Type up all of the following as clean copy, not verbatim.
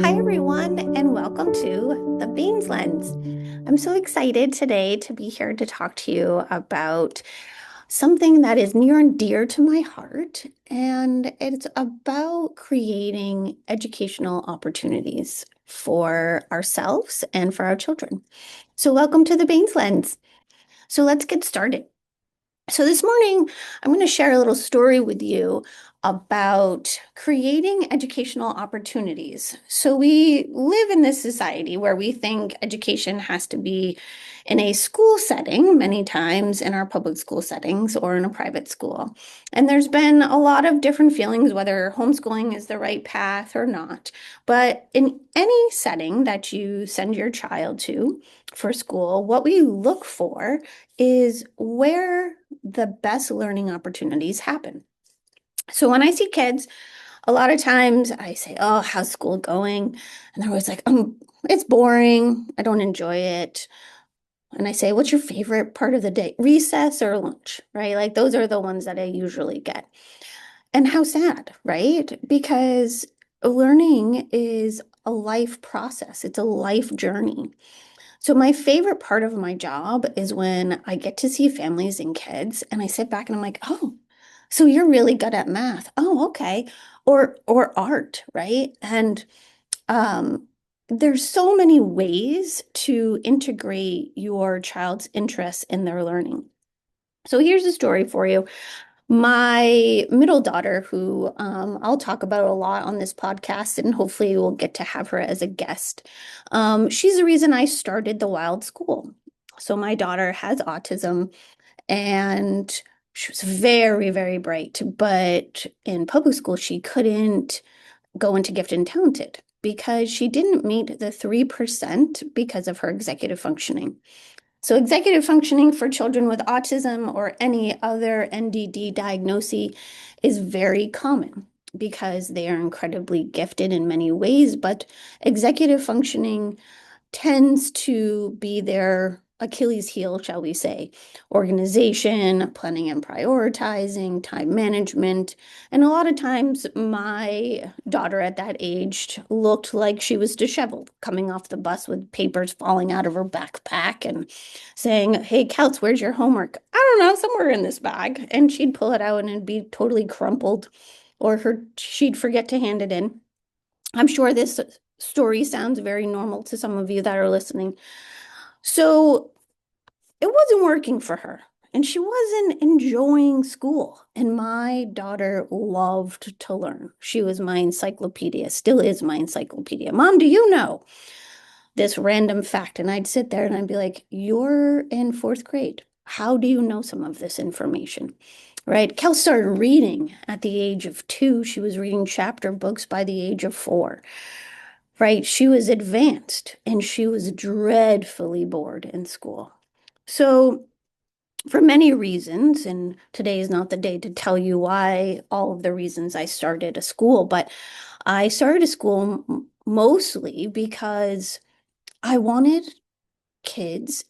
Hi, everyone, and welcome to the Beans Lens. I'm so excited today to be here to talk to you about something that is near and dear to my heart, and it's about creating educational opportunities for ourselves and for our children. So, welcome to the Beans Lens. So, let's get started. So, this morning, I'm going to share a little story with you about creating educational opportunities. So, we live in this society where we think education has to be in a school setting, many times in our public school settings or in a private school. And there's been a lot of different feelings whether homeschooling is the right path or not. But in any setting that you send your child to for school, what we look for is where the best learning opportunities happen. So when I see kids, a lot of times I say, "Oh, how's school going?" And they're always like, it's boring. I don't enjoy it." And I say, "What's your favorite part of the day? Recess or lunch?" Right? Like those are the ones that I usually get. And how sad, right? Because learning is a life process. It's a life journey. So my favorite part of my job is when I get to see families and kids and I sit back and I'm like, "Oh, so you're really good at math. Oh, okay." Or art, right? And um there's so many ways to integrate your child's interests in their learning. So here's a story for you. My middle daughter, who I'll talk about a lot on this podcast, and hopefully we'll get to have her as a guest. She's the reason I started the Wild School. So my daughter has autism, and she was very, very bright, but in public school, she couldn't go into gifted and talented because she didn't meet the 3% because of her executive functioning. So, executive functioning for children with autism or any other NDD diagnosis is very common because they are incredibly gifted in many ways, but executive functioning tends to be their Achilles heel, shall we say. Organization, planning and prioritizing, time management. And a lot of times, my daughter at that age looked like she was disheveled, coming off the bus with papers falling out of her backpack and saying, "Hey, Kels, where's your homework?" "I don't know, somewhere in this bag." And she'd pull it out and it'd be totally crumpled, or she'd forget to hand it in. I'm sure this story sounds very normal to some of you that are listening. So it wasn't working for her, and she wasn't enjoying school. And my daughter loved to learn. She was my encyclopedia, still is my encyclopedia. "Mom, do you know this random fact?" And I'd sit there and I'd be like, "You're in fourth grade. How do you know some of this information?" Right? Kelsey started reading at the age of 2. She was reading chapter books by the age of 4. Right? She was advanced and she was dreadfully bored in school. So, for many reasons, and today is not the day to tell you why, all of the reasons I started a school, but I started a school mostly because I wanted kids,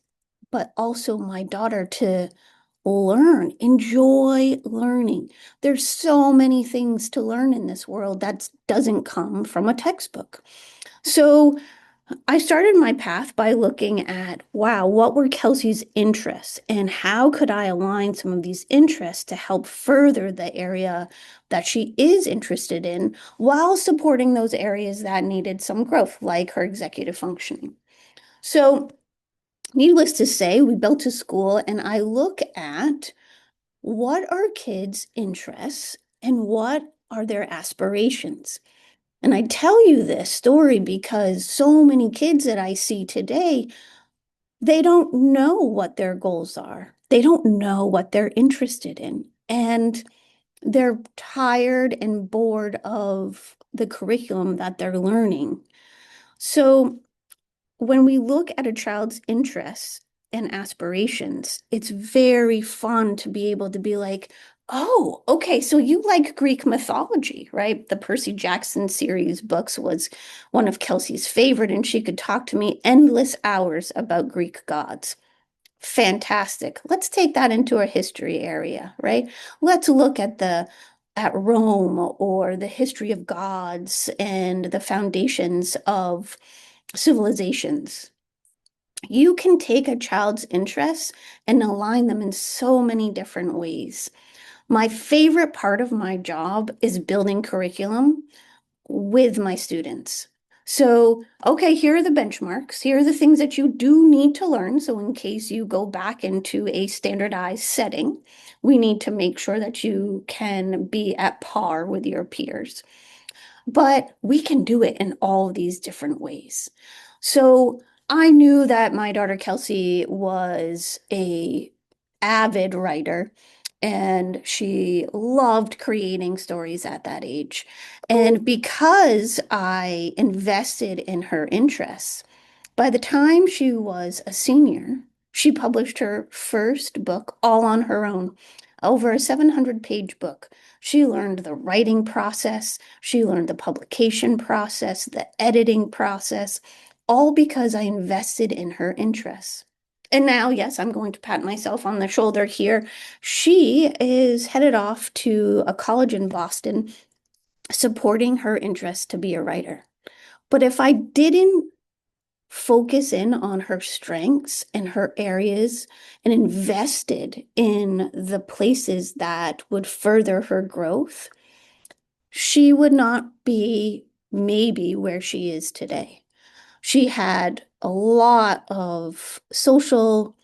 but also my daughter to learn, enjoy learning. There's so many things to learn in this world that doesn't come from a textbook. So I started my path by looking at, wow, what were Kelsey's interests and how could I align some of these interests to help further the area that she is interested in while supporting those areas that needed some growth, like her executive functioning. So, needless to say, we built a school and I look at what are kids' interests and what are their aspirations. And I tell you this story because so many kids that I see today, they don't know what their goals are. They don't know what they're interested in. And they're tired and bored of the curriculum that they're learning. So when we look at a child's interests and aspirations, it's very fun to be able to be like, "Oh, okay, so you like Greek mythology, right?" The Percy Jackson series books was one of Kelsey's favorite, and she could talk to me endless hours about Greek gods. Fantastic. Let's take that into a history area, right? Let's look at Rome or the history of gods and the foundations of civilizations. You can take a child's interests and align them in so many different ways. My favorite part of my job is building curriculum with my students. So, okay, here are the benchmarks. Here are the things that you do need to learn. So, in case you go back into a standardized setting, we need to make sure that you can be at par with your peers. But we can do it in all of these different ways. So I knew that my daughter Kelsey was a avid writer and she loved creating stories at that age. And because I invested in her interests, by the time she was a senior, she published her first book all on her own, over a 700-page book. She learned the writing process, she learned the publication process, the editing process, all because I invested in her interests. And now, yes, I'm going to pat myself on the shoulder here. She is headed off to a college in Boston, supporting her interest to be a writer. But if I didn't focus in on her strengths and her areas and invested in the places that would further her growth, she would not be maybe where she is today. She had a lot of social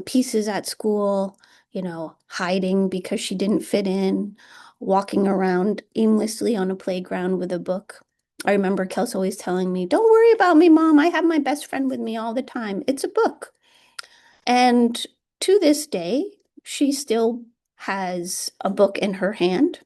pieces at school, hiding because she didn't fit in, walking around aimlessly on a playground with a book. I remember Kelsey always telling me, "Don't worry about me, Mom. I have my best friend with me all the time. It's a book." And to this day, she still has a book in her hand,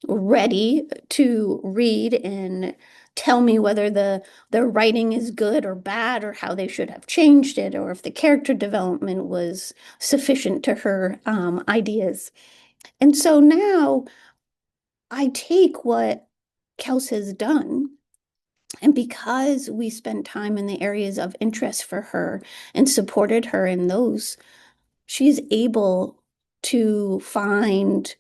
ready to read and tell me whether the writing is good or bad, or how they should have changed it, or if the character development was sufficient to her ideas. And so now I take what Kels has done, and because we spent time in the areas of interest for her and supported her in those, she's able to find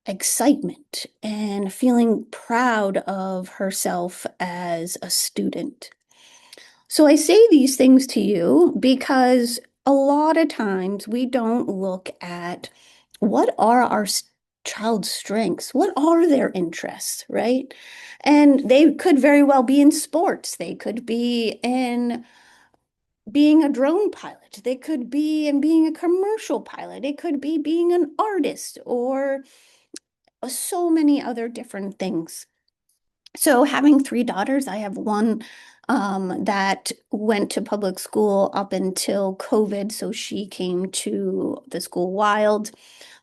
excitement and feeling proud of herself as a student. So I say these things to you because a lot of times we don't look at what are our child's strengths, what are their interests, right? And they could very well be in sports, they could be in being a drone pilot. They could be in being a commercial pilot. It could be being an artist or so many other different things. So having three daughters, I have one that went to public school up until COVID. So she came to the school Wild.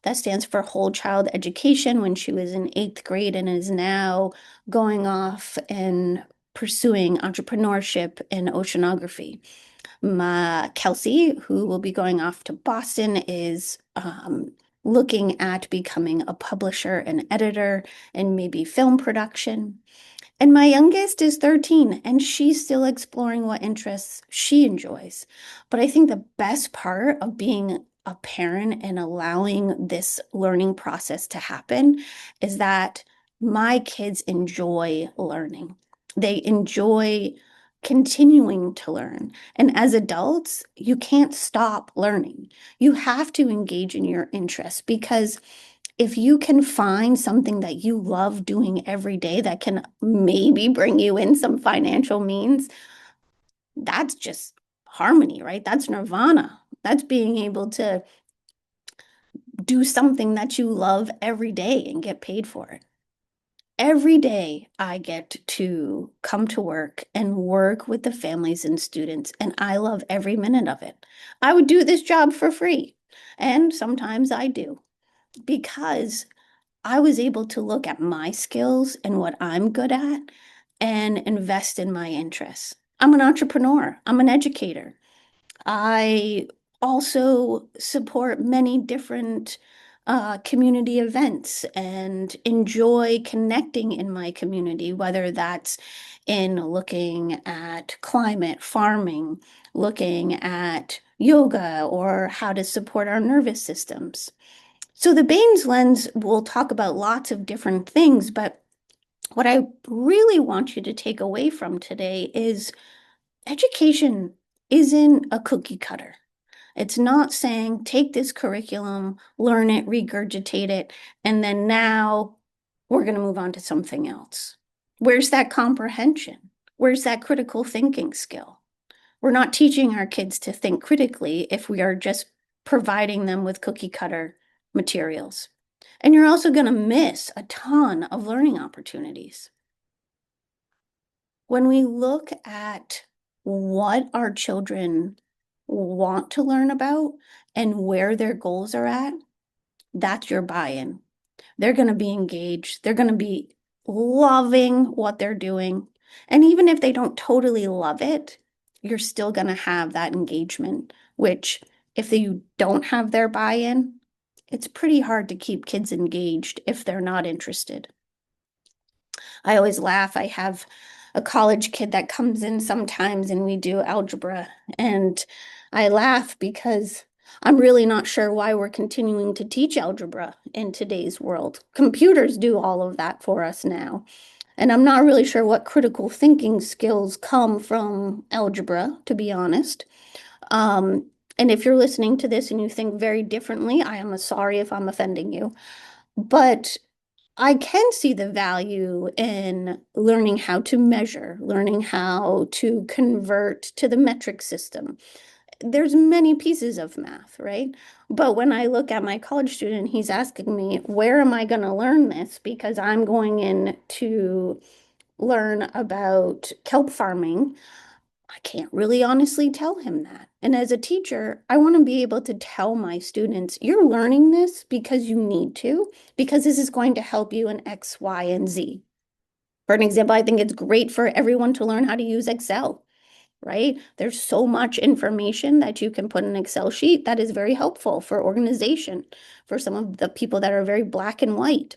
That stands for Whole Child Education when she was in eighth grade and is now going off and pursuing entrepreneurship and oceanography. My Kelsey, who will be going off to Boston, is looking at becoming a publisher and editor and maybe film production. And my youngest is 13 and she's still exploring what interests she enjoys. But I think the best part of being a parent and allowing this learning process to happen is that my kids enjoy learning. They enjoy continuing to learn. And as adults, you can't stop learning. You have to engage in your interests because if you can find something that you love doing every day that can maybe bring you in some financial means, that's just harmony, right? That's nirvana. That's being able to do something that you love every day and get paid for it. Every day I get to come to work and work with the families and students, and I love every minute of it. I would do this job for free, and sometimes I do because I was able to look at my skills and what I'm good at and invest in my interests. I'm an entrepreneur, I'm an educator. I also support many different community events and enjoy connecting in my community, whether that's in looking at climate, farming, looking at yoga or how to support our nervous systems. So the Baines lens will talk about lots of different things, but what I really want you to take away from today is education isn't a cookie cutter. It's not saying take this curriculum, learn it, regurgitate it, and then now we're going to move on to something else. Where's that comprehension? Where's that critical thinking skill? We're not teaching our kids to think critically if we are just providing them with cookie cutter materials. And you're also going to miss a ton of learning opportunities. When we look at what our children want to learn about and where their goals are at, that's your buy-in. They're going to be engaged. They're going to be loving what they're doing. And even if they don't totally love it, you're still going to have that engagement, which if you don't have their buy-in, it's pretty hard to keep kids engaged if they're not interested. I always laugh. I have a college kid that comes in sometimes and we do algebra. And I laugh because I'm really not sure why we're continuing to teach algebra in today's world. Computers do all of that for us now. And I'm not really sure what critical thinking skills come from algebra, to be honest. And if you're listening to this and you think very differently, I am sorry if I'm offending you. But I can see the value in learning how to measure, learning how to convert to the metric system. There's many pieces of math, right? But when I look at my college student, he's asking me, where am I going to learn this? Because I'm going in to learn about kelp farming. I can't really honestly tell him that. And as a teacher, I want to be able to tell my students, you're learning this because you need to, because this is going to help you in X, Y, and Z. For an example, I think it's great for everyone to learn how to use Excel, right? There's so much information that you can put in an Excel sheet that is very helpful for organization, for some of the people that are very black and white.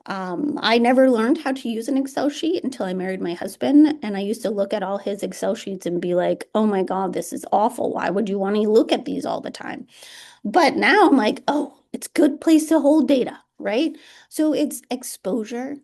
I never learned how to use an Excel sheet until I married my husband. And I used to look at all his Excel sheets and be like, oh my God, this is awful. Why would you want to look at these all the time? But now I'm like, oh, it's a good place to hold data, right? So it's exposure.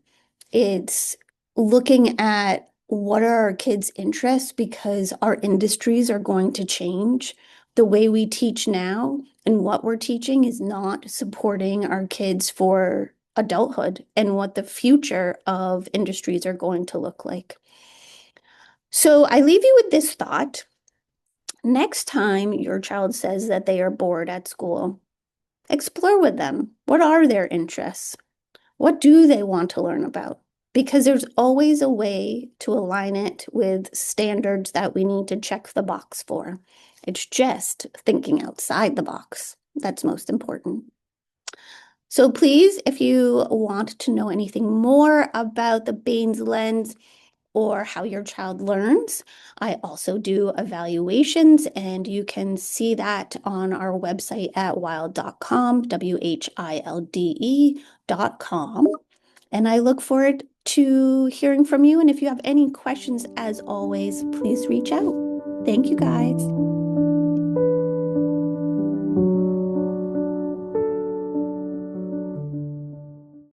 It's looking at what are our kids' interests because our industries are going to change. The way we teach now and what we're teaching is not supporting our kids for adulthood and what the future of industries are going to look like. So I leave you with this thought. Next time your child says that they are bored at school, explore with them. What are their interests? What do they want to learn about? Because there's always a way to align it with standards that we need to check the box for. It's just thinking outside the box that's most important. So please, if you want to know anything more about the Baines lens or how your child learns, I also do evaluations, and you can see that on our website at wilde.com, WHILDE.com. And I look forward to hearing from you. And if you have any questions, as always, please reach out. Thank you, guys.